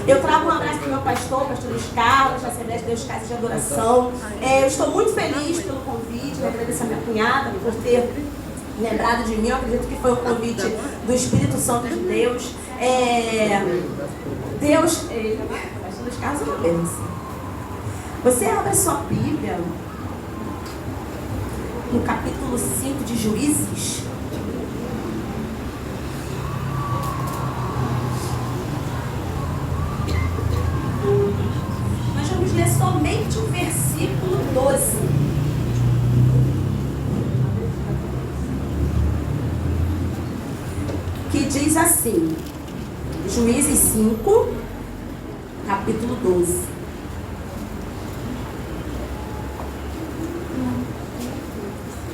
Eu trago um abraço para o meu pastor Luiz Carlos, da Assembleia de Deus Casa de Adoração. Eu estou muito feliz pelo convite, agradeço a minha cunhada por ter lembrado de mim. Eu acredito que foi um convite do Espírito Santo de Deus. Pastor Luiz Carlos é uma bênção. Você abre a sua Bíblia no capítulo 5 de Juízes. Nós vamos ler somente o versículo 12. Que diz assim, Juízes 5, capítulo 12.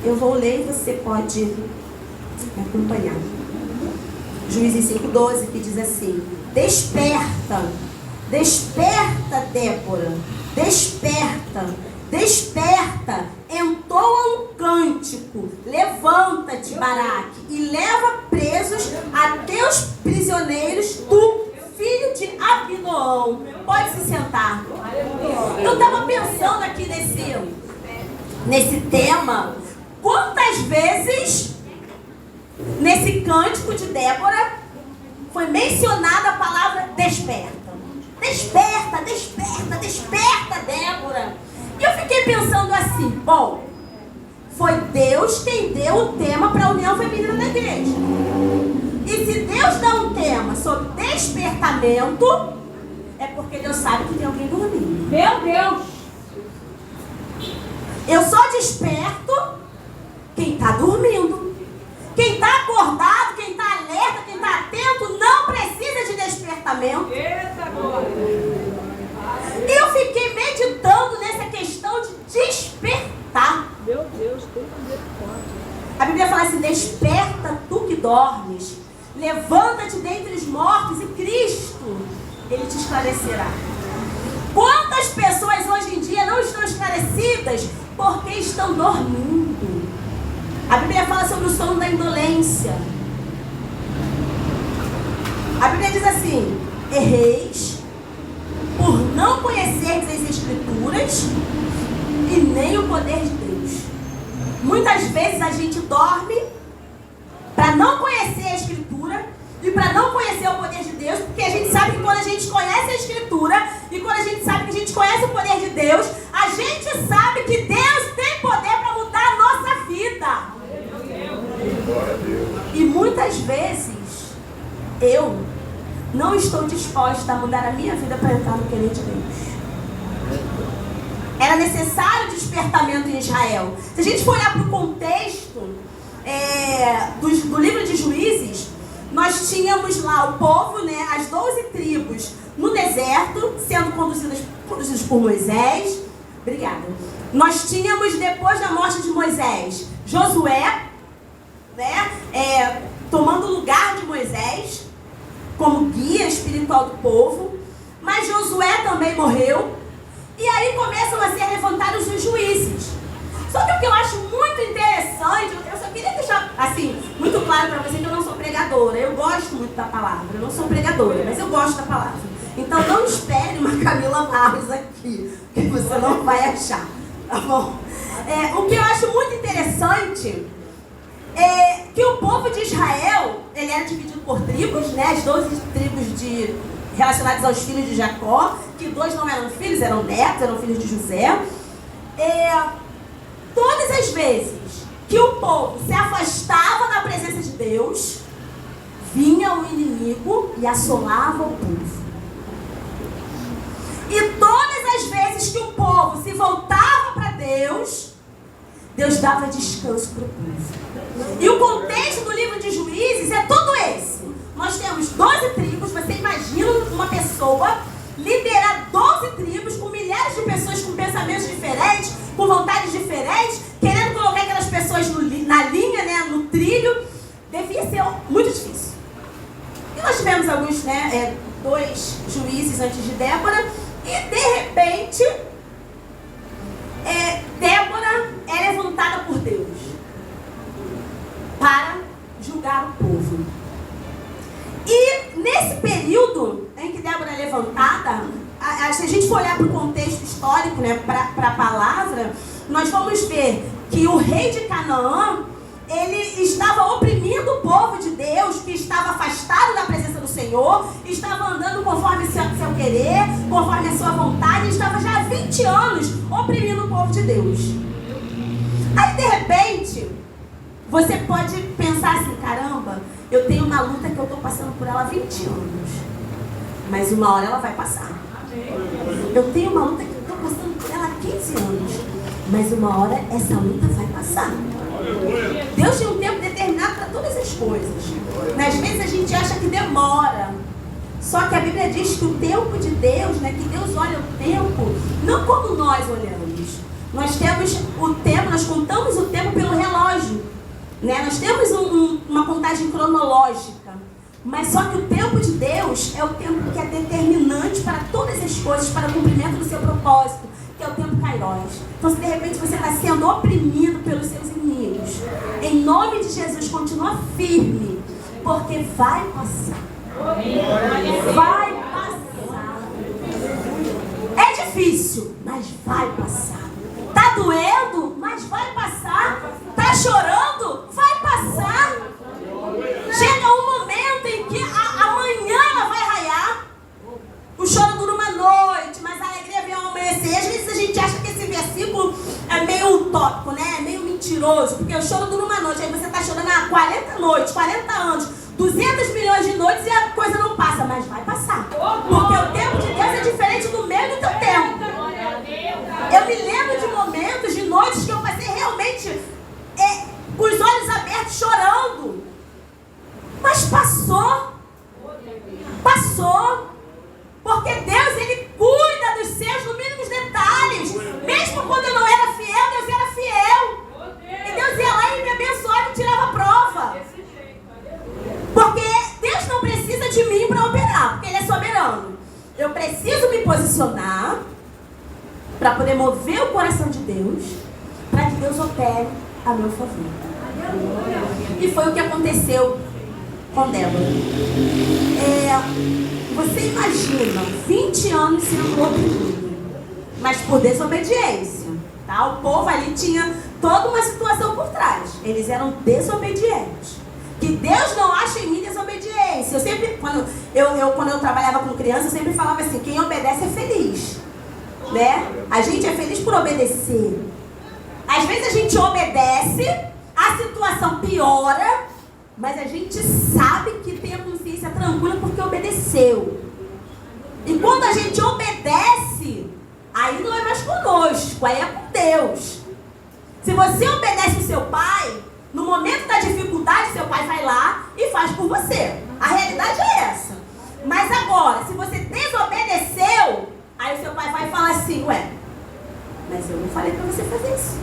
Eu vou ler e você pode me acompanhar. Juízes 5:12, que diz assim: Desperta, desperta, Débora, desperta, desperta, entoa um cântico, levanta-te, Baraque, e leva presos a teus prisioneiros, tu, filho de Abinoão. Pode se sentar. Eu estava pensando aqui nesse tema. Quantas vezes nesse cântico de Débora foi mencionada a palavra desperta? Desperta, desperta, desperta, Débora. E eu fiquei pensando assim, bom, foi Deus quem deu o tema para a união feminina da igreja. E se Deus dá um tema sobre despertamento, é porque Deus sabe que tem alguém dormindo. Meu Deus! Eu só desperto quem está dormindo. Quem está acordado, quem está alerta, quem está atento, não precisa de despertamento. Eita glória! E eu fiquei meditando nessa questão de despertar. Meu Deus, tem misericórdia. A Bíblia fala assim: desperta tu que dormes, levanta-te dentre os mortos e Cristo, Ele te esclarecerá. Quantas pessoas hoje em dia não estão esclarecidas porque estão dormindo? A Bíblia fala sobre o sono da indolência. A Bíblia diz assim: erreis por não conhecerdes as Escrituras e nem o poder de Deus. Muitas vezes a gente dorme para não conhecer a Escritura e para não conhecer o poder de Deus, porque a gente sabe que quando a gente conhece a Escritura e quando a gente sabe que a gente conhece o poder de Deus, a gente sabe que Deus tem poder para mudar a nossa vida. E muitas vezes eu não estou disposta a mudar a minha vida para entrar no querer de Deus. Era necessário despertamento em Israel. Se a gente for olhar para o contexto do livro de Juízes, nós tínhamos lá o povo, né, as 12 tribos no deserto, sendo conduzidos por Moisés. Obrigada. Nós tínhamos, depois da morte de Moisés, Josué, né, tomando o lugar de Moisés como guia espiritual do povo. Mas Josué também morreu. E aí começam a ser levantados os juízes. Só que o que eu acho muito interessante, eu só queria deixar assim, muito claro para você que eu não sou pregadora. Eu gosto muito da palavra. Eu não sou pregadora, mas eu gosto da palavra. Então não espere uma Camila Barros aqui, que você não vai achar, tá bom? O que eu acho muito interessante é que o povo de Israel, ele era dividido por tribos, né? As 12 tribos relacionadas aos filhos de Jacó, que 2 não eram filhos, eram netos, eram filhos de José. Todas as vezes que o povo se afastava da presença de Deus, vinha o inimigo e assolava o povo. E todas as vezes que o povo se voltava para Deus, Deus dava descanso para o povo. E o contexto do livro de Juízes é todo esse. Nós temos 12 tribos. Você imagina uma pessoa liderar 12 tribos com milhares de pessoas com pensamentos diferentes, com vontades diferentes, querendo colocar aquelas pessoas na linha, né, no trilho. Devia ser muito difícil. E nós tivemos alguns, 2 juízes antes de Débora, e de repente Débora é levantada por Deus para julgar o povo. E nesse período em que Débora é levantada, se a gente for olhar para o contexto histórico, né, para a palavra, nós vamos ver que o rei de Canaã, ele estava oprimindo o povo de Deus, que estava afastado da presença do Senhor, estava andando conforme seu querer, conforme a sua vontade, estava já há 20 anos oprimindo o povo de Deus. Aí, de repente, você pode pensar assim, caramba, eu tenho uma luta que eu estou passando por ela há 20 anos, mas uma hora ela vai passar. Eu tenho uma luta que eu estou passando por ela há 15 anos, mas uma hora essa luta vai passar. Deus tem um tempo determinado para todas as coisas. Às vezes a gente acha que demora. Só que a Bíblia diz que o tempo de Deus, né, que Deus olha o tempo, não como nós olhamos. Nós temos o tempo, nós contamos o tempo pelo relógio, né? Nós temos uma contagem cronológica. Mas só que o tempo de Deus é o tempo que é determinante para todas as coisas, para o cumprimento do seu propósito, que é o tempo Kairos. Então, se de repente você está sendo oprimido pelos seus inimigos, em nome de Jesus, continua firme, porque vai passar. Vai passar. É difícil, mas vai passar. Tá doendo, mas vai passar. Tá chorando, vai passar. Chega um momento em que amanhã ela vai raiar. O choro dura uma noite, mas a alegria vem ao amanhecer. Às vezes a gente acha que esse versículo é meio utópico, né? É meio mentiroso, porque o choro dura uma noite. Aí você está chorando há 40 noites, 40 anos, 200 milhões de noites e a coisa não passa, mas vai passar. Porque o tempo de Deus é diferente do meu e do teu tempo. Eu me lembro de momentos, de noites que eu passei realmente com os olhos abertos, chorando. Mas passou. Passou. Porque Deus, Ele cuida dos seus no mínimo detalhes. Mesmo quando eu não era fiel, Deus era fiel. E Deus ia lá e me abençoava e tirava a prova. Porque Deus não precisa de mim para operar, porque Ele é soberano. Eu preciso me posicionar para poder mover o coração de Deus, para que Deus opere a meu favor. E foi o que aconteceu com Débora. Você imagina 20 anos sendo oprimido, mas por desobediência, tá? O povo ali tinha toda uma situação por trás. Eles eram desobedientes. Que Deus não acha em mim desobediência. Eu sempre, quando eu trabalhava com criança, eu sempre falava assim, quem obedece é feliz, né? A gente é feliz por obedecer. Às vezes a gente obedece, a situação piora, mas a gente sabe que tem a consciência tranquila porque obedeceu. E quando a gente obedece, aí não é mais conosco, aí é com Deus. Se você obedece o seu pai, no momento da dificuldade, seu pai vai lá e faz por você. A realidade é essa. Mas agora, se você desobedeceu, aí o seu pai vai falar assim, ué, mas eu não falei pra você fazer isso.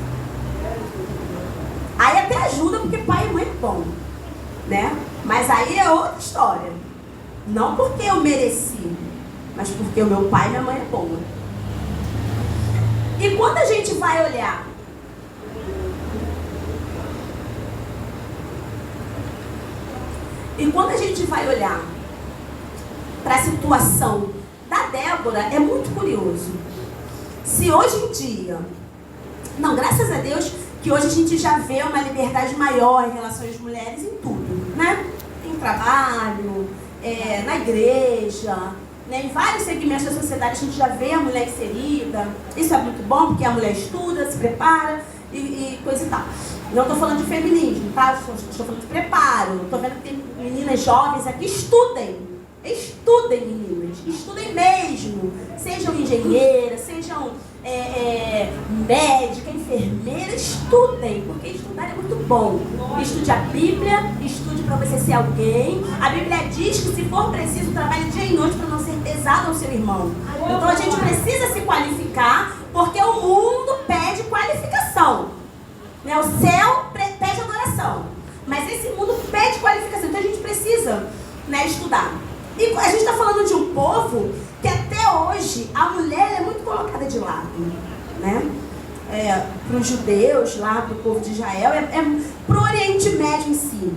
Aí até ajuda, porque pai e mãe é bom, né? Mas aí é outra história. Não porque eu mereci, mas porque o meu pai e minha mãe é bom. E quando a gente vai olhar para a situação da Débora, é muito curioso. Se hoje em dia, não, graças a Deus, que hoje a gente já vê uma liberdade maior em relação às mulheres em tudo, né? Em trabalho, na igreja, né? Em vários segmentos da sociedade a gente já vê a mulher inserida. Isso é muito bom, porque a mulher estuda, se prepara e coisa e tal. Não estou falando de feminismo, tá? Estou falando de preparo. Estou vendo que tem meninas jovens aqui. Estudem, meninas. Estudem mesmo. Sejam engenheiras, sejam médica, enfermeira. Estudem, porque estudar é muito bom. Estude a Bíblia, estude para você ser alguém. A Bíblia diz que se for preciso, trabalhe dia e noite para não ser pesado ao seu irmão. Então a gente precisa se qualificar, porque o mundo pede qualificação. O céu pede adoração, mas esse mundo pede qualificação, então a gente precisa, né, estudar. E a gente está falando de um povo que até hoje a mulher é muito colocada de lado, né? para os judeus, lá para o povo de Israel, para o Oriente Médio em si.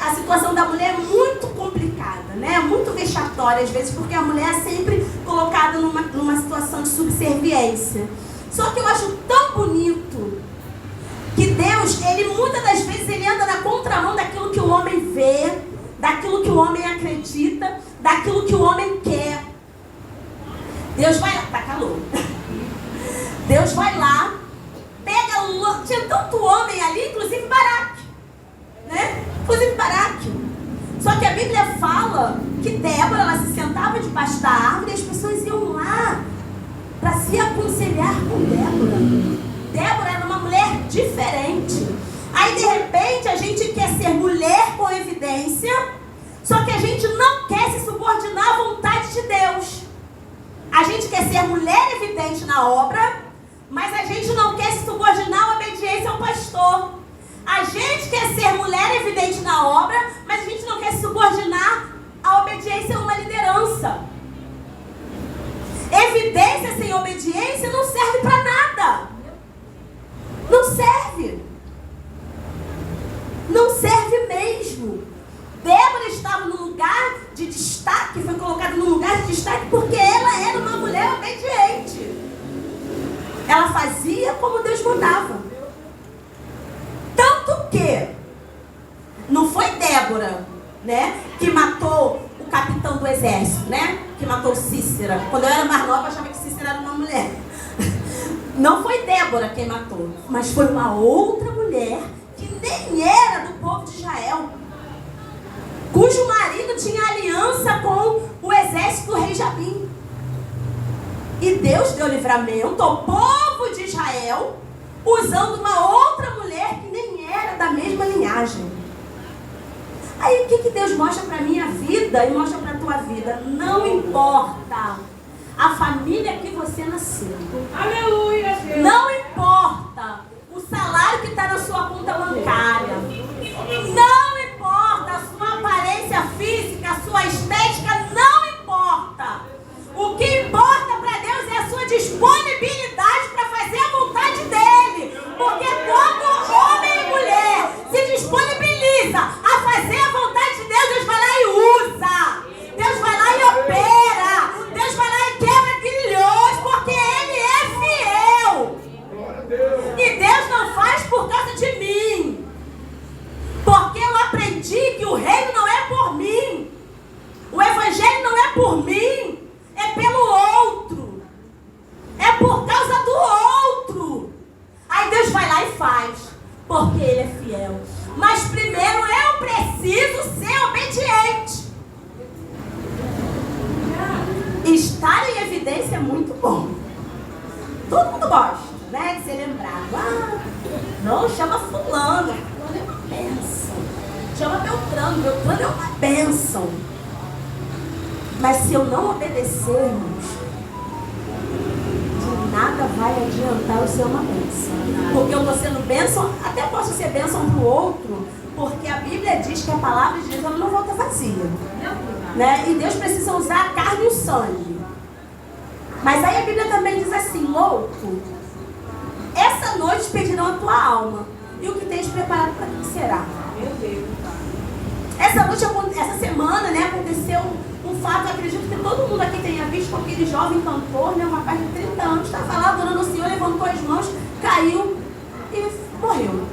A situação da mulher é muito complicada, né? Muito vexatória às vezes, porque a mulher é sempre colocada numa situação de subserviência. Só que eu acho tão bonito que Deus, ele muitas das vezes ele anda na contramão daquilo que o homem vê, daquilo que o homem acredita, daquilo que o homem quer. Deus vai lá, tá calor. Deus vai lá, pega, tinha tanto homem ali, inclusive Baraque, né? Inclusive Baraque. Só que a Bíblia fala que Débora, ela se sentava debaixo da árvore e as pessoas iam lá para se aconselhar com Débora. Débora era uma mulher diferente. Aí de repente a gente quer ser mulher com evidência, só que a gente não quer se subordinar à vontade de Deus. A gente quer ser mulher evidente na obra, mas a gente não quer se subordinar à obediência ao pastor. A gente quer ser mulher evidente na obra, mas a gente não quer se subordinar à obediência a uma liderança. Evidência sem obediência não serve para nada. Não serve. Não serve mesmo. Débora estava num lugar de destaque, foi colocada num lugar de destaque porque ela era uma mulher obediente. Ela fazia como Deus mandava. Tanto que não foi Débora, né, que matou o capitão do exército, né, que matou Cícera. Quando eu era mais nova, eu achava que Cícera era uma mulher. Não foi Débora quem matou, mas foi uma outra mulher que nem era do povo de Israel, cujo marido tinha aliança com o exército do rei Jabim. E Deus deu livramento ao povo de Israel, usando uma outra mulher que nem era da mesma linhagem. Aí o que Deus mostra para a minha vida e mostra para a tua vida? Não importa a família que você nasceu. Aleluia, Deus. Não importa o salário que está na sua conta bancária. Não importa a sua aparência física, a sua estética, não importa. O que importa para Deus é a sua disponibilidade para fazer a vontade dele. Porque quando homem e mulher se disponibiliza a fazer a vontade de Deus, Deus vai lá e usa. Deus vai lá e opera. Deus vai lá e quebra grilhões, porque ele é fiel. E Deus não faz por causa de mim. Porque eu aprendi que o reino não é por mim. O evangelho não é por mim. É pelo outro. É por causa do outro. Aí Deus vai lá e faz. Porque ele é fiel. Mas primeiro eu preciso ser obediente. Estar em evidência é muito bom. Todo mundo gosta, né, de ser lembrado. Ah, não, chama fulano. Fulano é uma bênção. Chama Beltrano. Beltrano é uma bênção. Mas se eu não obedecermos, de nada vai adiantar eu ser uma bênção. Porque eu estou sendo bênção, até posso ser bênção para o outro, porque a Bíblia diz que a palavra de Deus ela não volta vazia. Né? E Deus precisa usar a carne e o sangue. Mas aí a Bíblia também diz assim, louco, essa noite pedirão a tua alma. E o que tens preparado para que será? Meu Deus. Essa semana, né, aconteceu um fato, eu acredito que todo mundo aqui tenha visto, com aquele jovem cantor, né, uma parte de 30 anos, estava lá adorando o Senhor, levantou as mãos, caiu e morreu.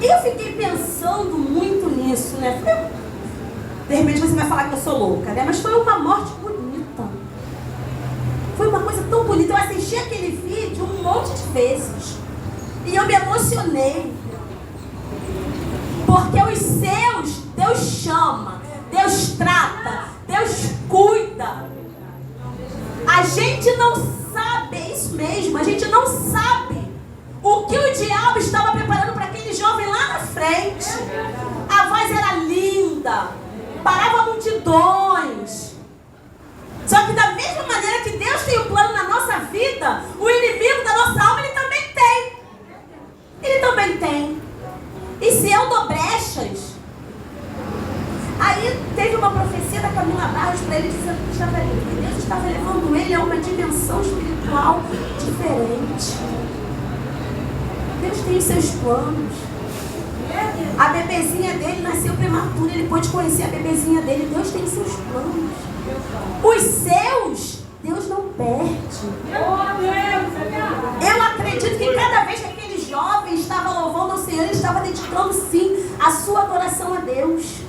E eu fiquei pensando muito nisso, né? De repente você vai falar que eu sou louca, né? Mas foi uma morte bonita. Foi uma coisa tão bonita. Eu assisti aquele vídeo um monte de vezes. E eu me emocionei. Porque os seus, Deus chama, Deus trata, Deus cuida. A gente não sabe, é isso mesmo, a gente não sabe o que o diabo estava preparando para aquele jovem lá na frente. A voz era linda, parava multidões. Só que da mesma maneira que Deus tem um plano na nossa vida, o inimigo da nossa alma, ele também tem. Ele também tem. E se eu dou brechas... Aí teve uma profecia da Camila Barros para ele dizendo que estava ali, que Deus estava levando ele a uma dimensão espiritual diferente. Deus tem os seus planos. A bebezinha dele nasceu prematura, ele pôde conhecer a bebezinha dele. Deus tem seus planos. Os seus, Deus não perde. Eu acredito que cada vez que aquele jovem estava louvando ao Senhor, ele estava dedicando sim a sua adoração a Deus.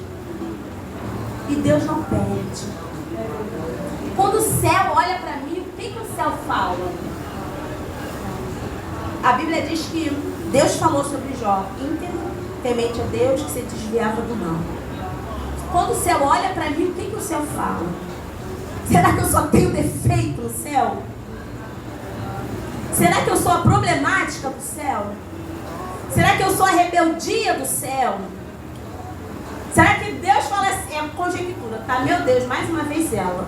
E Deus não perde. Quando o céu olha para mim, o que o céu fala? A Bíblia diz que Deus falou sobre Jó, íntegro, temente a Deus, que se desviava do mal. Quando o céu olha para mim, o que o céu fala? Será que eu só tenho defeito no céu? Será que eu sou a problemática do céu? Será que eu sou a rebeldia do céu? Será que Deus fala assim, é conjectura, tá? Meu Deus, mais uma vez ela.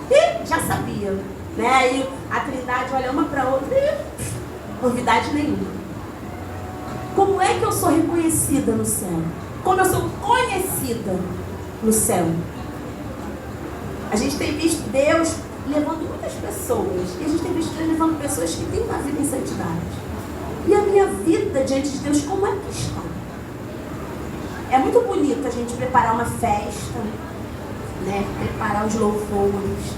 E já sabia, né? Aí a Trindade olha uma para outra e novidade nenhuma. Como é que eu sou reconhecida no céu? Como eu sou conhecida no céu? A gente tem visto Deus levando muitas pessoas. E a gente tem visto Deus levando pessoas que têm uma vida em santidade. E a minha vida diante de Deus, como é que está? É muito bonito a gente preparar uma festa, né? Preparar os louvores,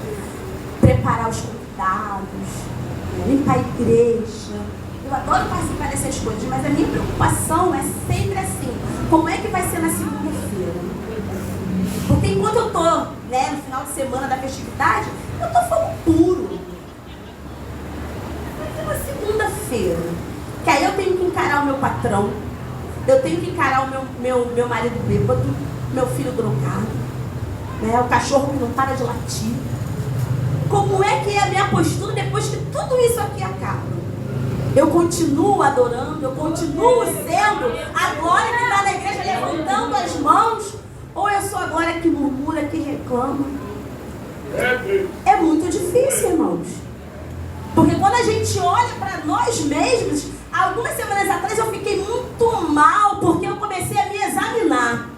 preparar os convidados, né? Limpar a igreja. Eu adoro participar dessas coisas, mas a minha preocupação é sempre assim: como é que vai ser na segunda-feira? Porque enquanto eu estou, né, no final de semana da festividade, eu estou fogo puro. Vai ter uma segunda-feira, que aí eu tenho que encarar o meu patrão, eu tenho que encarar o meu marido bêbado, meu filho drogado, né, o cachorro que não para de latir. Como é que é a minha postura depois que tudo isso aqui acaba? Eu continuo adorando, eu continuo sendo a glória que está na igreja levantando as mãos, ou eu sou a glória que murmura, que reclama? É muito difícil, irmãos. Porque quando a gente olha para nós mesmos, algumas semanas atrás eu fiquei muito mal, porque eu comecei a me examinar.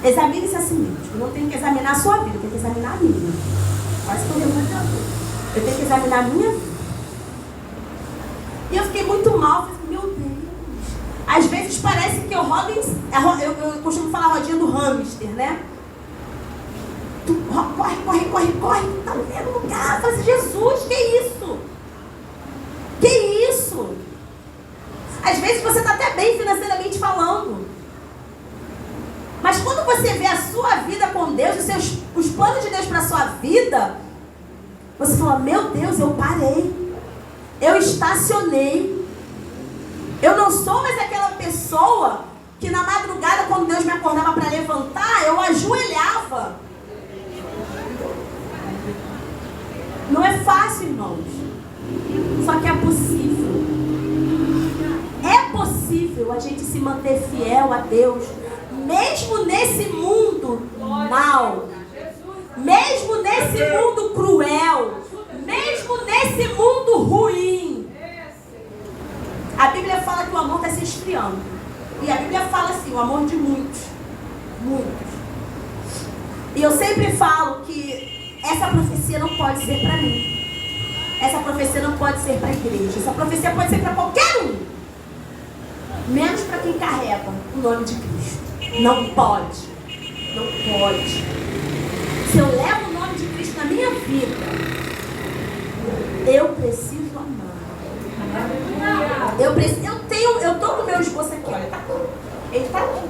Examine-se a si mesmo. Eu não tenho que examinar a sua vida, eu tenho que examinar a minha. Quase que eu Eu tenho que examinar a minha vida. E eu fiquei muito mal, falei, meu Deus. Às vezes parece que eu rodo eu costumo falar a rodinha do hamster, né? Tu corre, tá no mesmo lugar. Fala assim, Jesus, que isso? Que isso? Às vezes você está até bem financeiramente falando. Mas quando você vê a sua vida com Deus, os planos de Deus para a sua vida, você fala, meu Deus, eu parei. Eu estacionei. Eu não sou mais aquela pessoa que na madrugada, quando Deus me acordava para levantar, eu ajoelhava. Não é fácil, irmãos. Só que é possível. É possível a gente se manter fiel a Deus, mesmo nesse mundo mal, mesmo nesse mundo cruel, mesmo nesse mundo ruim. A Bíblia fala que o amor está se esfriando. E a Bíblia fala assim, o amor de muitos. Muitos. E eu sempre falo que essa profecia não pode ser para mim. Essa profecia não pode ser para a igreja. Essa profecia pode ser para qualquer um. Menos para quem carrega o nome de Cristo. Não pode. Não pode. Se eu levo o nome de Cristo na minha vida, eu preciso amar. Eu tô com o meu esboço aqui, olha, tá aqui. Ele tá aqui.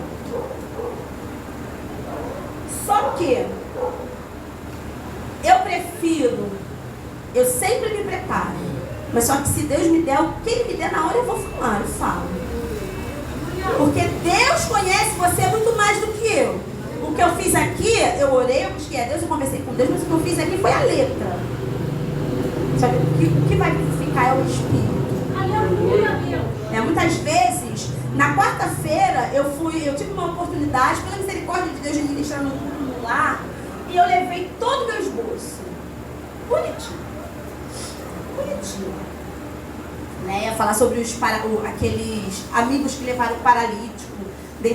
Só que eu prefiro, eu sempre me preparo, mas só que se Deus me der o que Ele me der na hora, eu vou falar, eu falo. Porque Deus conhece você muito mais do que eu. O que eu fiz aqui, eu orei, eu busquei a Deus, eu conversei com Deus, mas o que eu fiz aqui foi a letra. Só que o que vai ficar é o Espírito. Muitas vezes, na quarta-feira, eu tive uma oportunidade, pela misericórdia de Deus, de ministrar no lar, e eu levei todo o meu esboço. Bonitinho. Né? Ia falar sobre aqueles amigos que levaram o paralítico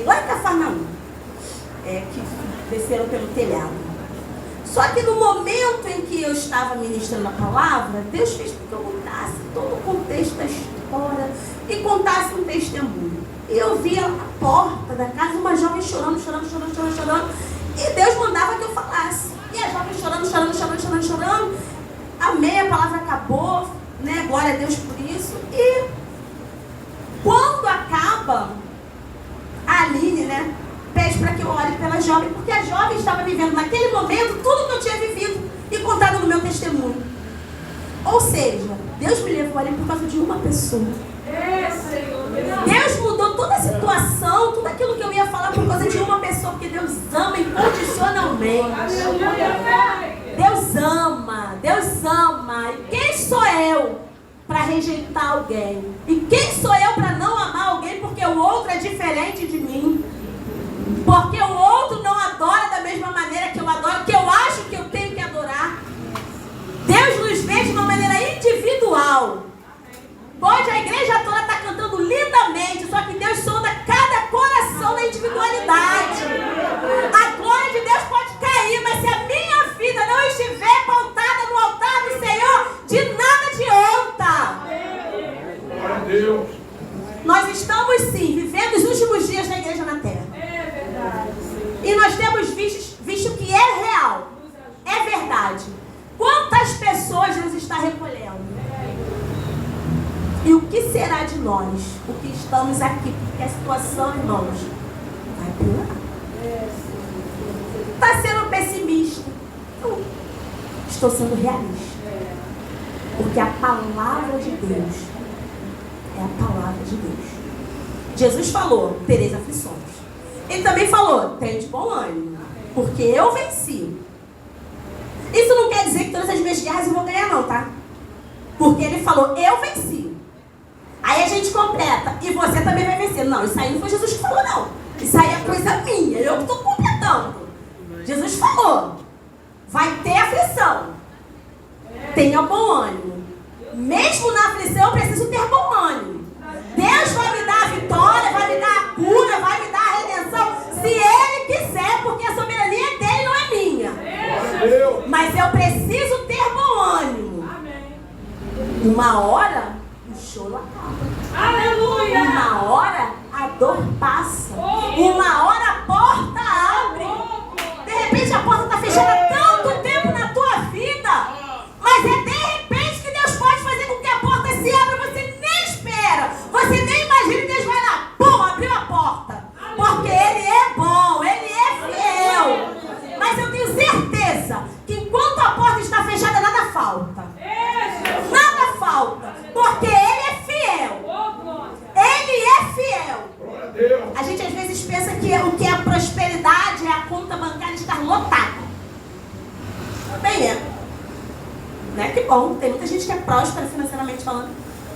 lá em Cafarnaum, que desceram pelo telhado. Só que no momento em que eu estava ministrando a palavra, Deus fez com que eu contasse todo o contexto da história e contasse um testemunho. E eu via a porta da casa uma jovem chorando. E Deus mandava que eu falasse. E a jovem chorando. Amém, a palavra acabou, né? Glória a Deus por isso. E quando acaba, a Aline, né, pede para que eu ore pela jovem, porque a jovem estava vivendo naquele momento tudo que eu tinha vivido e contado no meu testemunho. Ou seja, Deus me levou ali por causa de uma pessoa. Deus mudou toda a situação, tudo aquilo que eu ia falar por causa de uma pessoa, porque Deus ama incondicionalmente. Deus ama. E quem sou eu para rejeitar alguém? E quem sou eu para não amar alguém porque o outro é diferente de mim? Porque o outro não adora da mesma maneira que eu adoro, que eu acho que eu tenho que adorar. Deus nos vê de uma maneira individual. Hoje a igreja toda está cantando lindamente, só que Deus sonda cada coração na individualidade. A glória de Deus pode cair, mas se a minha vida não estiver pautada no altar do Senhor, de nada adianta. Glória a Deus. Nós estamos sim vivendo os últimos dias da igreja na terra. E nós temos visto que é real, é verdade. Quantas pessoas Deus está recolhendo? E o que será de nós, o que estamos aqui? Porque a situação, irmãos, vai piorar. Está sendo pessimista? Não. Estou sendo realista. Porque a palavra de Deus é a palavra de Deus. Jesus falou, tereis aflições. Ele também falou, tenha de bom ânimo, porque eu venci. Isso não quer dizer que todas as minhas guerras eu vou ganhar não, tá? Porque ele falou, eu venci. Aí a gente completa, e você também vai vencer. Não, isso aí não foi Jesus que falou, não. Isso aí é coisa minha, eu que estou completando. Jesus falou, vai ter aflição. Tenha bom ânimo. Mesmo na aflição eu preciso ter bom ânimo. Deus vai me dar a vitória, vai me dar a cura, vai me dar a redenção, se Ele quiser, porque a soberania é dele, não é minha. Mas eu preciso ter bom ânimo. Uma hora o choro acaba. Aleluia! Uma hora a dor passa. Uma hora a porta abre. De repente a porta está fechada há tanto tempo na tua vida, mas é de repente que Deus pode fazer com que a porta se abra. Você nem espera, você nem imagina, e Deus vai lá, pum, abriu a porta. Porque Ele é bom, Ele é fiel. Mas eu tenho certeza que enquanto a porta está fechada, nada falta. Nada falta, porque Ele é fiel. Ele é fiel. A gente às vezes pensa que o que é prosperidade é a conta bancária estar lotada. Também é. Né? Que bom, tem muita gente que é próspera financeiramente falando.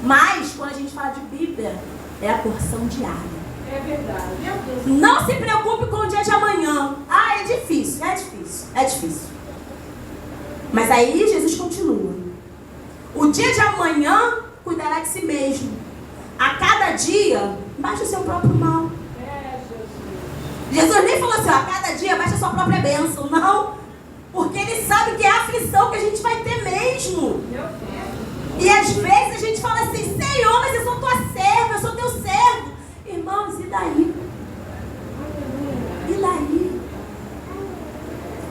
Mas quando a gente fala de Bíblia, é a porção diária. É verdade. Meu Deus. Não se preocupe com o dia de amanhã. Ah, é difícil. Mas aí Jesus continua. O dia de amanhã cuidará de si mesmo. A cada dia, baixa o seu próprio mal. Jesus nem falou assim, ó, a cada dia baixa a sua própria bênção. Não. Porque Ele sabe que é a aflição que a gente vai ter mesmo. E às vezes a gente fala assim, Senhor, mas eu sou tua serva, eu sou teu servo. Irmãos, e daí? E daí?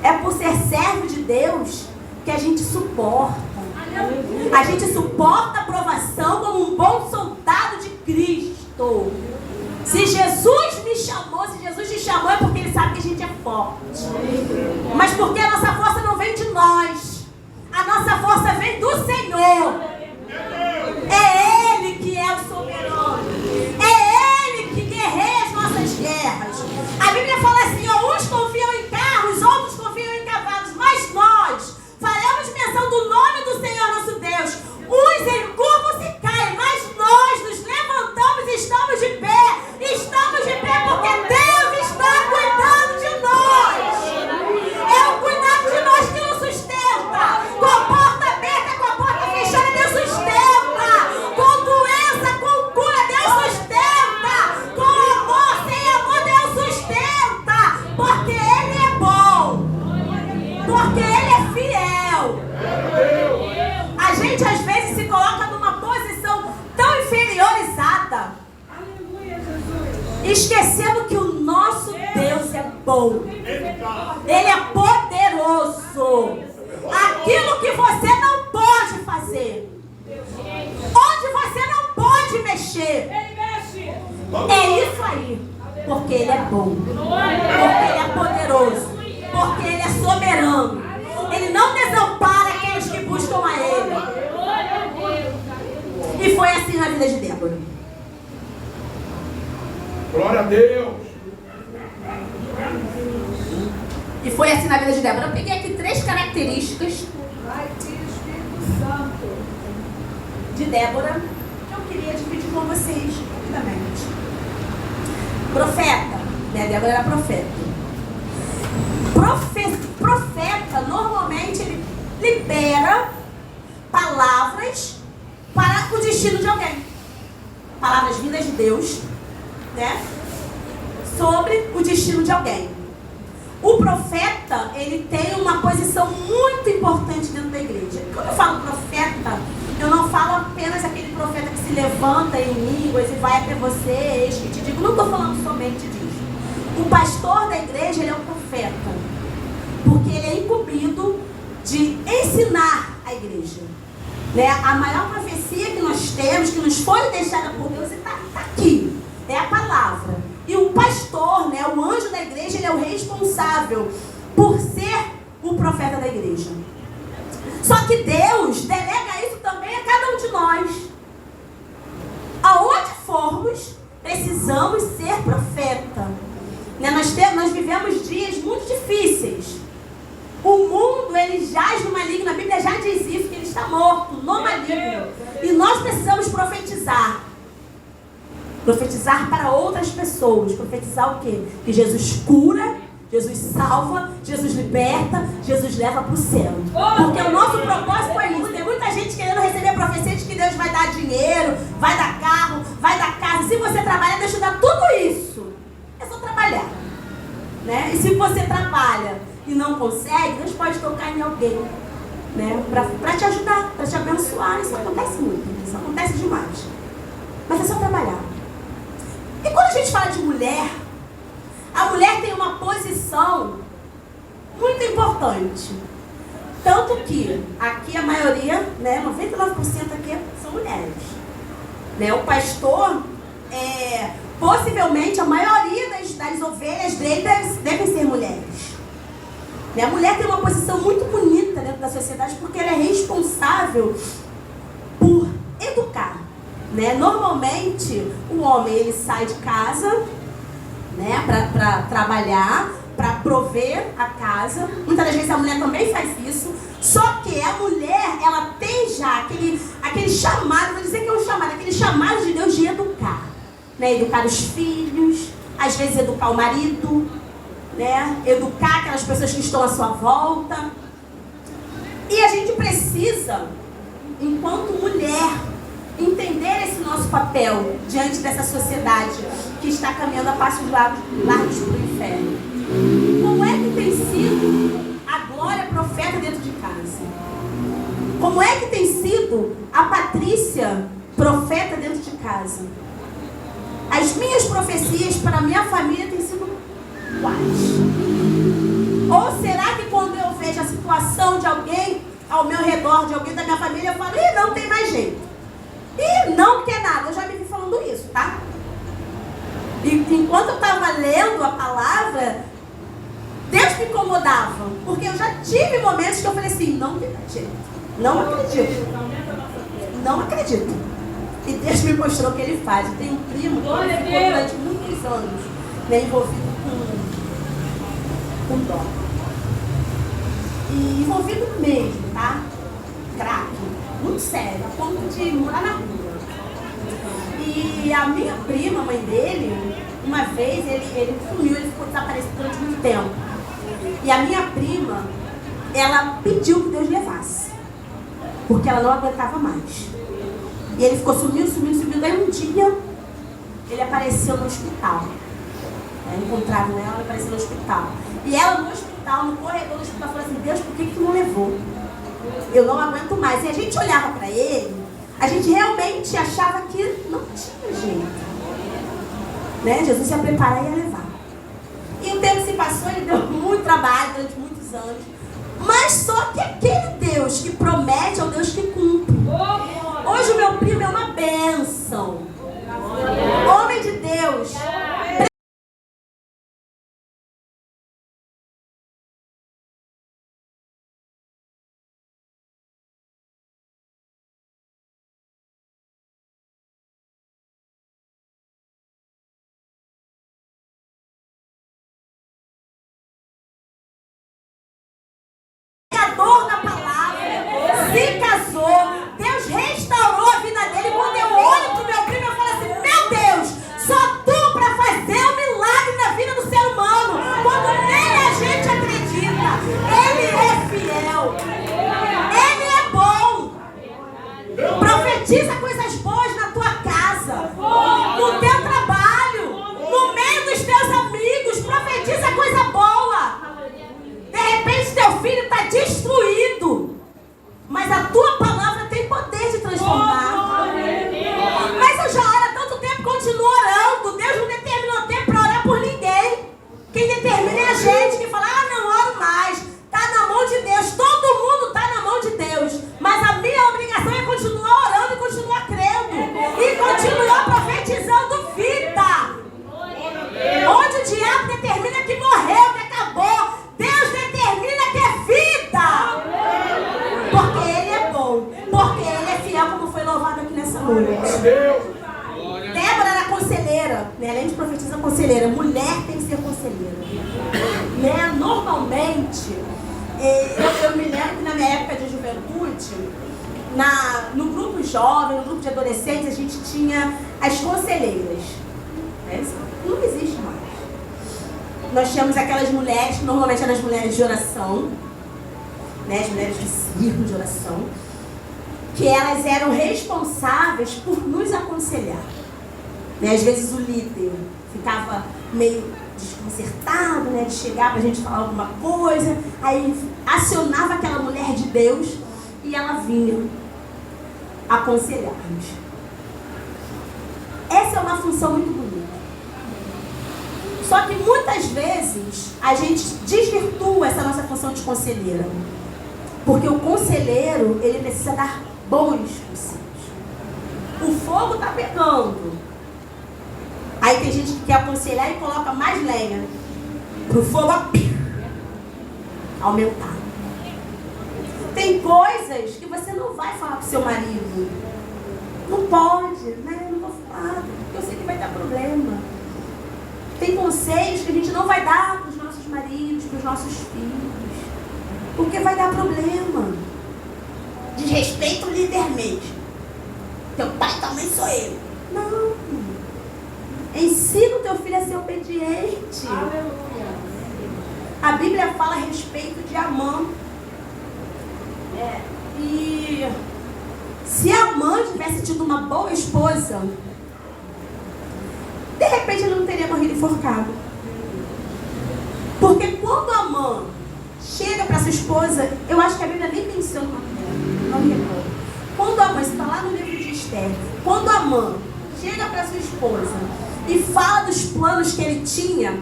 É por ser servo de Deus que a gente suporta. A gente suporta a provação como um bom soldado de Cristo. Se Jesus me chamou, se Jesus te chamou, é porque Ele sabe que a gente é forte. Mas porque a nossa força não vem de nós. A nossa força vem do Senhor. É Ele que é o soberano. É Ele que guerreia as nossas guerras. A Bíblia fala assim, ó, uns confiam em carros, outros confiam em cavalos, mas nós faremos menção do nome do Senhor nosso Deus. Uns encurvam-se e caem, mas nós nos levantamos e estamos de pé. Estamos de pé porque Deus está cuidando de nós. esquecendo que o nosso Deus é bom. Ele é poderoso. Aquilo que você não pode fazer, onde você não pode mexer, é isso aí. Porque Ele é bom, porque Ele é poderoso, porque Ele é soberano. Ele não desampara aqueles que buscam a Ele. E foi assim na vida de Débora. Glória a Deus. E foi assim na vida de Débora. Eu peguei aqui 3 características de Débora que eu queria dividir com vocês rapidamente. Profeta, né? Débora era profeta. Profeta, normalmente, ele libera palavras para o destino de alguém. Palavras vindas de Deus, né? Sobre o destino de alguém. O profeta, ele tem uma posição muito importante dentro da igreja. Quando eu falo profeta, eu não falo apenas aquele profeta que se levanta em línguas e vai até você, eis que te digo. Não estou falando somente disso. O pastor da igreja, ele é um profeta. Porque ele é incumbido de ensinar a igreja. Né? A maior profecia que nós temos, que nos foi deixada por Deus, está aqui. É a palavra. E o pastor, né, o anjo da igreja, ele é o responsável por ser o profeta da igreja. Só que Deus delega isso também a cada um de nós. Aonde formos, precisamos ser profeta. Né? Nós vivemos dias muito difíceis. O mundo, ele jaz no maligno. A Bíblia já diz isso, que ele está morto no maligno. E nós precisamos profetizar. Profetizar para outras pessoas. Profetizar o quê? Que Jesus cura, Jesus salva, Jesus liberta, Jesus leva para o céu. Porque o nosso propósito é isso. Tem muita gente querendo receber profecia de que Deus vai dar dinheiro, vai dar carro, vai dar casa. Se você trabalhar, Deus te dá tudo isso. É só trabalhar. Né? E se você trabalha e não consegue, Deus pode tocar em alguém, né? Para te ajudar, para te abençoar. Isso acontece muito, isso acontece demais. Mas é só trabalhar. E quando a gente fala de mulher, a mulher tem uma posição muito importante. Tanto que aqui a maioria, né, 99% aqui são mulheres. Né? O pastor, possivelmente a maioria das ovelhas dele devem ser mulheres. A mulher tem uma posição muito bonita dentro da sociedade porque ela é responsável por educar. Né? Normalmente, o homem ele sai de casa, né, para trabalhar, para prover a casa. Muitas das vezes a mulher também faz isso. Só que a mulher, ela tem já aquele chamado, vou dizer que é um chamado, aquele chamado de Deus de educar. Né? Educar os filhos, às vezes educar o marido, né? Educar aquelas pessoas que estão à sua volta. E a gente precisa, enquanto mulher, entender esse nosso papel diante dessa sociedade que está caminhando a passos largos para o inferno. Como é que tem sido a Glória profeta dentro de casa? Como é que tem sido a Patrícia profeta dentro de casa? As minhas profecias para a minha família têm sido quais? Ou será que quando eu vejo a situação de alguém ao meu redor, de alguém da minha família, eu falo, não tem mais jeito. E não quer nada, eu já me vi falando isso, tá? E enquanto eu estava lendo a palavra, Deus me incomodava. Porque eu já tive momentos que eu falei assim, não tem jeito. Não acredito. Não acredito. E Deus me mostrou o que Ele faz. Eu tenho um primo que ficou durante muitos anos, né, envolvido com dó. E envolvido mesmo, tá? Crack. Muito sério, a ponto de morar na rua. E a minha prima, mãe dele, uma vez ele sumiu, ele ficou desaparecido durante muito tempo. E a minha prima, ela pediu que Deus levasse, porque ela não aguentava mais. E ele ficou sumindo. Daí um dia, ele apareceu no hospital. Encontraram ela, ela apareceu no hospital. E ela no hospital, no corredor do hospital, falou assim, Deus, por que tu não levou? Eu não aguento mais. E a gente olhava para ele, a gente realmente achava que não tinha jeito. Né? Jesus ia preparar e ia levar. E o tempo se passou, ele deu muito trabalho durante muitos anos. Mas só que aquele Deus que promete é o Deus que cumpre. Hoje o meu primo é uma bênção. Homem de Deus. Na palavra, se casou, Deus restaurou a vida dele. Quando eu olho pro meu primo, eu falo assim: meu Deus, só tu para fazer um milagre na vida do ser humano, quando nem a gente acredita. Ele é fiel, ele é bom. Profetiza coisas boas na tua casa, no teu trabalho, no meio dos teus amigos. Profetiza coisa boa. De repente teu filho está destruído, mas a tua palavra tem poder de transformar. Mas eu já oro há tanto tempo, continuo orando. Deus não determinou tempo para orar por ninguém. Quem determina é a gente, que fala: ah, não oro mais. Está na mão de Deus. Todo mundo está na mão de Deus. Mas a minha obrigação é continuar orando e continuar crendo. E continuar profetizando vida. Onde o diabo determina que morreu, que acabou, Deus determina que é vida. Porque Ele é bom. Porque Ele é fiel, como foi louvado aqui nessa noite. Débora era conselheira, né? Além de profetizar, conselheira. Mulher tem que ser conselheira, né? Normalmente, eu me lembro que na minha época de juventude, no grupo jovem, no grupo de adolescentes, a gente tinha as conselheiras. Não existe mais. Nós tínhamos aquelas mulheres, que normalmente eram as mulheres de oração, né? As mulheres de círculo de oração, que elas eram responsáveis por nos aconselhar. Né? Às vezes o líder ficava meio desconcertado, né? De chegar pra gente falar alguma coisa, aí acionava aquela mulher de Deus e ela vinha aconselhar-nos. Essa é uma função muito bonita. Só que muitas vezes a gente desvirtua essa nossa função de conselheira. Porque o conselheiro, ele precisa dar bons conselhos. O fogo está pegando. Aí tem gente que quer aconselhar e coloca mais lenha para o fogo aumentar. Tem coisas que você não vai falar para o seu marido. Não pode, né? Não vou falar, porque eu sei que vai dar problema. Tem conselhos que a gente não vai dar para os nossos maridos, para os nossos filhos, porque vai dar problema. Desrespeita o líder mesmo. Teu pai também sou eu. Não. Ensina o teu filho a ser obediente. A Bíblia fala a respeito de Amã. E se Amã tivesse tido uma boa esposa, de repente ele não teria morrido enforcado. Porque quando Amã chega para sua esposa, eu acho que a Bíblia nem menciona o nome dela, não me recordo. Quando Amã, isso está lá no livro de Esther, quando Amã chega para sua esposa e fala dos planos que ele tinha,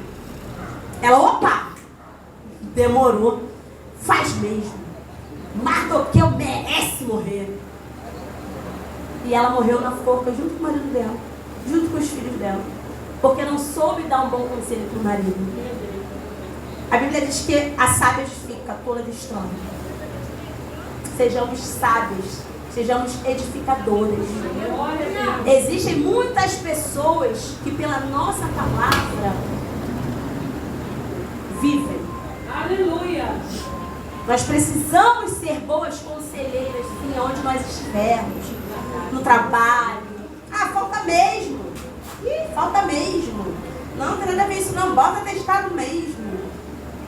ela, opa, demorou, faz mesmo. Mardoqueu merece morrer. E ela morreu na forca junto com o marido dela, junto com os filhos dela, porque não soube dar um bom conselho para o marido. A Bíblia diz que a sábia edifica, a tola destrói. Sejamos sábios, sejamos edificadores. Existem muitas pessoas que pela nossa palavra vivem. Aleluia! Nós precisamos ser boas conselheiras, sim, onde nós estivermos, no trabalho. Ah, falta mesmo. Ih, falta mesmo. Não tem nada a ver isso não, bota atestado mesmo.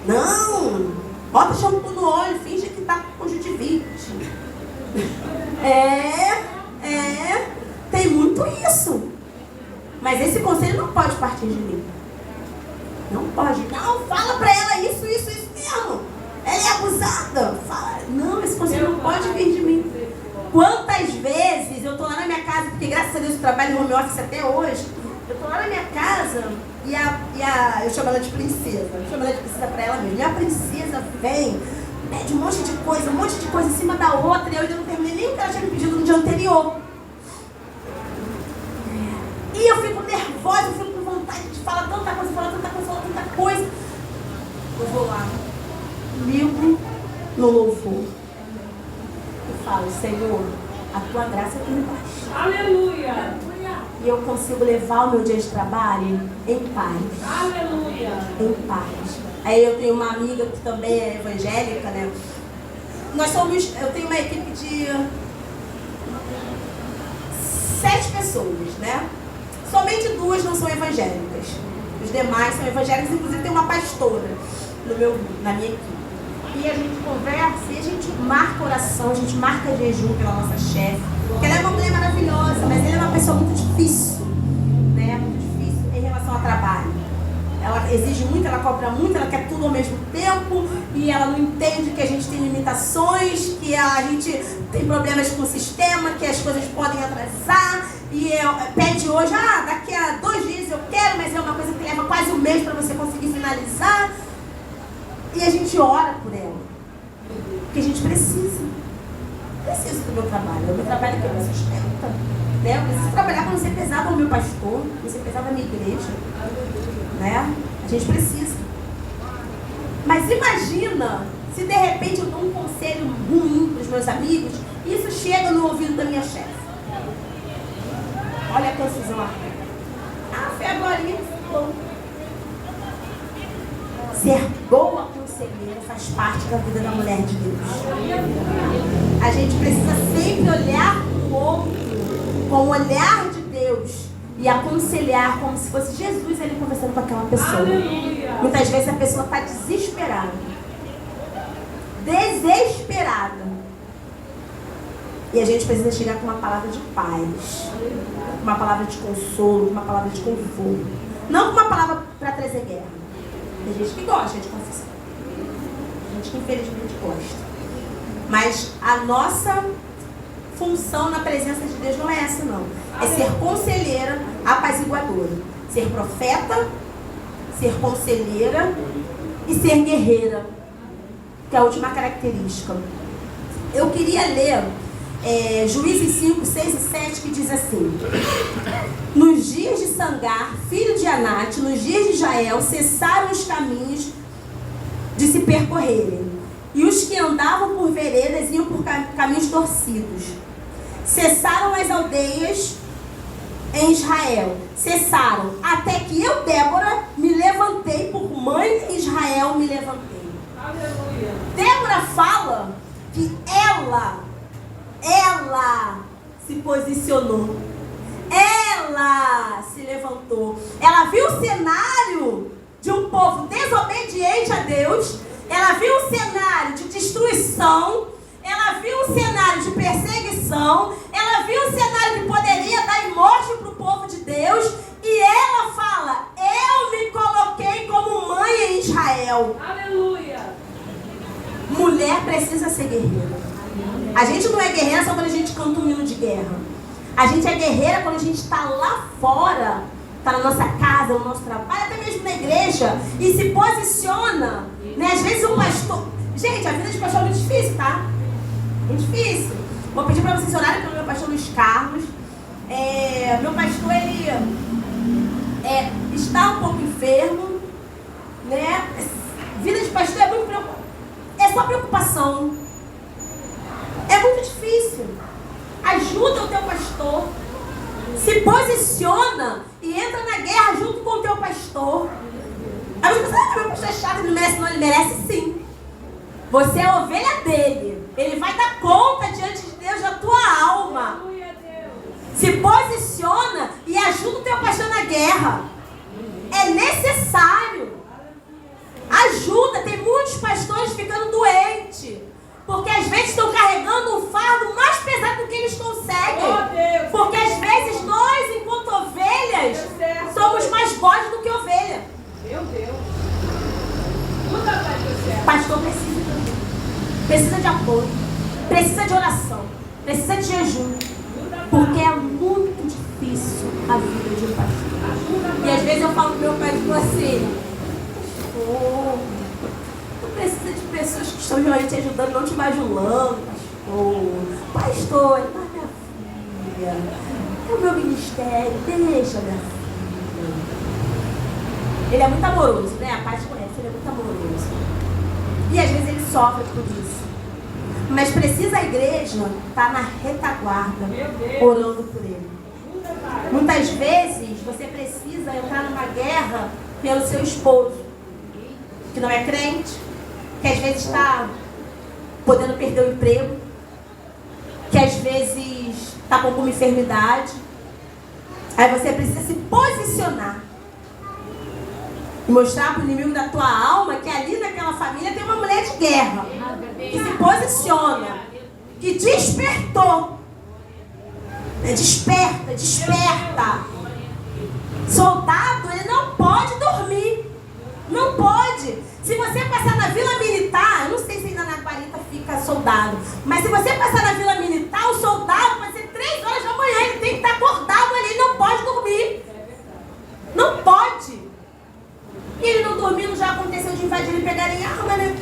Não, bota shampoo no olho, finge que tá com conjuntivite. Tem muito isso. Mas esse conselho não pode partir de mim. Não pode. Não, fala pra ela isso mesmo. Ela é abusada. Fala. Não, esse conselho não pode vir de mim. Quantas vezes eu tô lá na minha casa, porque graças a Deus eu trabalho em home office até hoje, Eu tô lá na minha casa e eu chamo ela de princesa. Eu chamo ela de princesa pra ela mesmo. E a princesa vem, pede um monte de coisa em cima da outra. E eu ainda não terminei nem o que ela tinha me pedido no dia anterior. E eu fico nervosa, eu fico com vontade de falar tanta coisa. Eu vou lá, ligo no louvor e falo: Senhor, a tua graça tem me basta. Aleluia. E eu consigo levar o meu dia de trabalho em paz. Aleluia. Em paz. Aí eu tenho uma amiga que também é evangélica, né? Eu tenho uma equipe de 7 pessoas, né? Somente 2 não são evangélicas. Os demais são evangélicos, inclusive tem uma pastora na minha equipe. E a gente conversa e a gente marca oração, a gente marca jejum pela nossa chefe. Porque ela é uma mulher maravilhosa, mas ela é uma pessoa muito difícil, né? Muito difícil em relação ao trabalho. Ela exige muito, ela cobra muito, ela quer tudo ao mesmo tempo e ela não entende que a gente tem limitações, que a gente tem problemas com o sistema, que as coisas podem atrasar. E pede hoje, daqui a 2 dias eu quero, mas é uma coisa que leva quase um mês para você conseguir finalizar. E a gente ora por ela. Porque a gente precisa. Preciso do meu trabalho. O meu trabalho é que me sustenta. Né? Eu preciso trabalhar para não ser pesado ao meu pastor, não ser pesado à minha igreja. Né? A gente precisa. Mas imagina se de repente eu dou um conselho ruim para os meus amigos e isso chega no ouvido da minha chefe. Olha a confusão aqui. Foi agora bom. Ser boa conselheira faz parte da vida da mulher de Deus. A gente precisa sempre olhar para o outro com o olhar de Deus e aconselhar como se fosse Jesus ali conversando com aquela pessoa. Muitas vezes a pessoa está desesperada. Desesperada. E a gente precisa chegar com uma palavra de paz, uma palavra de consolo, uma palavra de conforto. Não com uma palavra para trazer guerra. Tem gente que gosta de confissão. Tem gente que infelizmente gosta. Mas a nossa função na presença de Deus não é essa, não. É ser conselheira, apaziguadora. Ser profeta, ser conselheira e ser guerreira. Que é a última característica. Eu queria ler Juízes 5, 6 e 7, que diz assim: nos dias de Sangar, filho de Anate, nos dias de Jael, cessaram os caminhos de se percorrerem, e os que andavam por veredas iam por caminhos torcidos. Cessaram as aldeias em Israel, cessaram, até que eu, Débora, me levantei, por mãe em Israel me levantei. Aleluia. Débora fala que ela se posicionou. Ela se levantou. Ela viu o cenário de um povo desobediente a Deus. Ela viu o cenário de destruição. Ela viu o cenário de perseguição. Ela viu o cenário que poderia dar morte para o povo de Deus. E ela fala: eu me coloquei como mãe em Israel. Aleluia. Mulher precisa ser guerreira. A gente não é guerreira só quando a gente canta um hino de guerra. A gente é guerreira quando a gente está lá fora, está na nossa casa, no nosso trabalho, até mesmo na igreja, e se posiciona. Né? Às vezes o pastor... Gente, a vida de pastor é muito difícil, tá? Muito difícil. Vou pedir para vocês orarem pelo meu pastor Luiz Carlos. Meu pastor, ele está um pouco enfermo. Né? Vida de pastor é muito preocupação. É só preocupação. É muito difícil. Ajuda o teu pastor. Se posiciona e entra na guerra junto com o teu pastor. Aí você pensa: meu pastor é chato, ele não merece. Não, ele merece sim. Você é a ovelha dele. Ele vai dar conta diante de Deus da tua alma. Se posiciona e ajuda o teu pastor na guerra. É necessário. Ajuda. Tem muitos pastores ficando doentes. Porque às vezes estão carregando um fardo mais pesado do que eles conseguem. Porque às vezes nós, enquanto ovelhas, somos mais bodes do que ovelha. Meu Deus. Nunca vai dar certo. Pastor precisa também. Precisa de apoio. Precisa de oração. Precisa de jejum. Porque é muito difícil. difícil a vida de um pastor. E às vezes eu falo pro meu pai assim, pastor, não precisa de pessoas que estão realmente te ajudando, não te bajulando, pastor, mas minha filha, é o meu ministério, deixa minha filha. Ele é muito amoroso, né? A parte conhece, ele é muito amoroso. E às vezes ele sofre por isso. Mas precisa a igreja estar na retaguarda, orando por ele. Muitas vezes você precisa entrar numa guerra pelo seu esposo, que não é crente, que às vezes está podendo perder o emprego, que às vezes está com alguma enfermidade. Aí você precisa se posicionar e mostrar para o inimigo da tua alma que ali naquela família tem uma mulher de guerra, que se posiciona, que despertou. Desperta, desperta. Soldado, ele não pode dormir. Não pode. Se você passar na Vila Militar, eu não sei se ainda na Guarita fica soldado, mas se você passar na Vila Militar, o soldado vai ser 3 horas da manhã, ele tem que estar acordado ali, ele não pode dormir. Não pode. E ele não dormindo, já aconteceu de invadir e pegarem arma, né?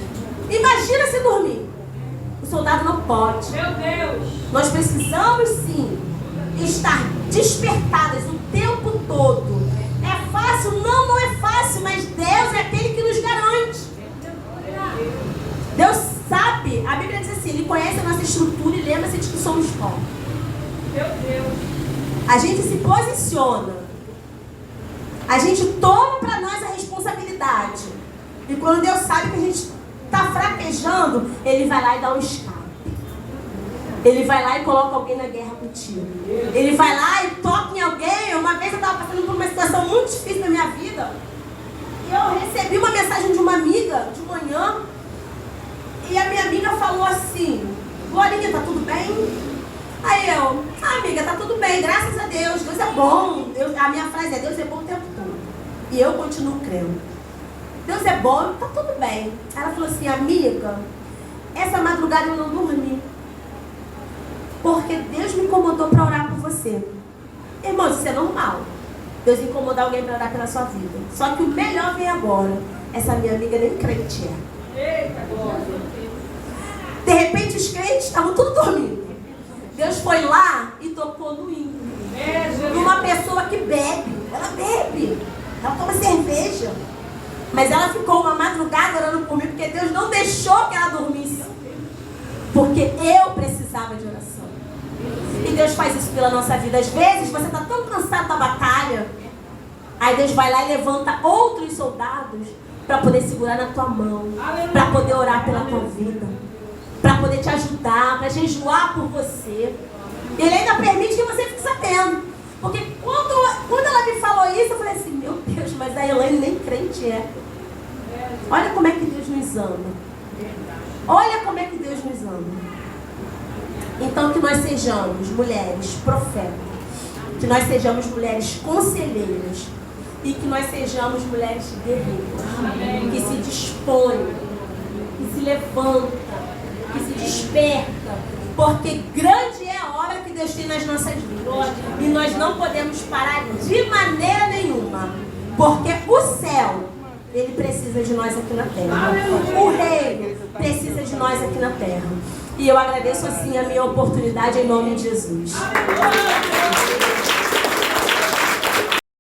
Imagina se dormir. O soldado não pode. Meu Deus! Nós precisamos sim estar despertadas o tempo todo. É fácil? Não, não é fácil, mas Deus é aquele que nos garante. Deus sabe, a Bíblia diz assim, Ele conhece a nossa estrutura e lembra-se de que somos pó. Meu Deus! A gente se posiciona. A gente toma para nós a responsabilidade. E quando Deus sabe que a gente está fraquejando, Ele vai lá e dá um escape. Ele vai lá e coloca alguém na guerra contigo. Ele vai lá e toca em alguém. Uma vez eu estava passando por uma situação muito difícil na minha vida. E eu recebi uma mensagem de uma amiga de manhã. E a minha amiga falou assim, Glorinha, tá tudo bem? Aí eu, amiga, tá tudo bem, graças a Deus, Deus é bom. A minha frase é, Deus é bom o tempo todo. E eu continuo crendo. Deus é bom, tá tudo bem. Ela falou assim, amiga, essa madrugada eu não dormi. Porque Deus me incomodou para orar por você. Irmão, isso é normal. Deus incomodar alguém para orar pela sua vida. Só que o melhor vem agora. Essa minha amiga nem crente é. Eita, glória! De repente os crentes estavam tudo dormindo. Deus foi lá e tocou no hino. Numa pessoa que bebe. Ela bebe. Ela toma cerveja. Mas ela ficou uma madrugada orando por mim, porque Deus não deixou que ela dormisse. Porque eu precisava de oração. E Deus faz isso pela nossa vida. Às vezes você está tão cansado da batalha. Aí Deus vai lá e levanta outros soldados para poder segurar na tua mão. Para poder orar pela tua vida. Para poder te ajudar, para jejuar por você. Ele ainda permite que você fique sabendo. Porque quando ela me falou isso, eu falei assim, meu Deus, mas a Elaine nem crente é. Olha como é que Deus nos ama. Olha como é que Deus nos ama. Então que nós sejamos mulheres profetas. Que nós sejamos mulheres conselheiras. E que nós sejamos mulheres guerreiras. Que se dispõem. Que se levantam. Que se desperta, porque grande é a obra que Deus tem nas nossas vidas. E nós não podemos parar de maneira nenhuma, porque o céu, ele precisa de nós aqui na terra. O reino precisa de nós aqui na terra. E eu agradeço assim a minha oportunidade em nome de Jesus.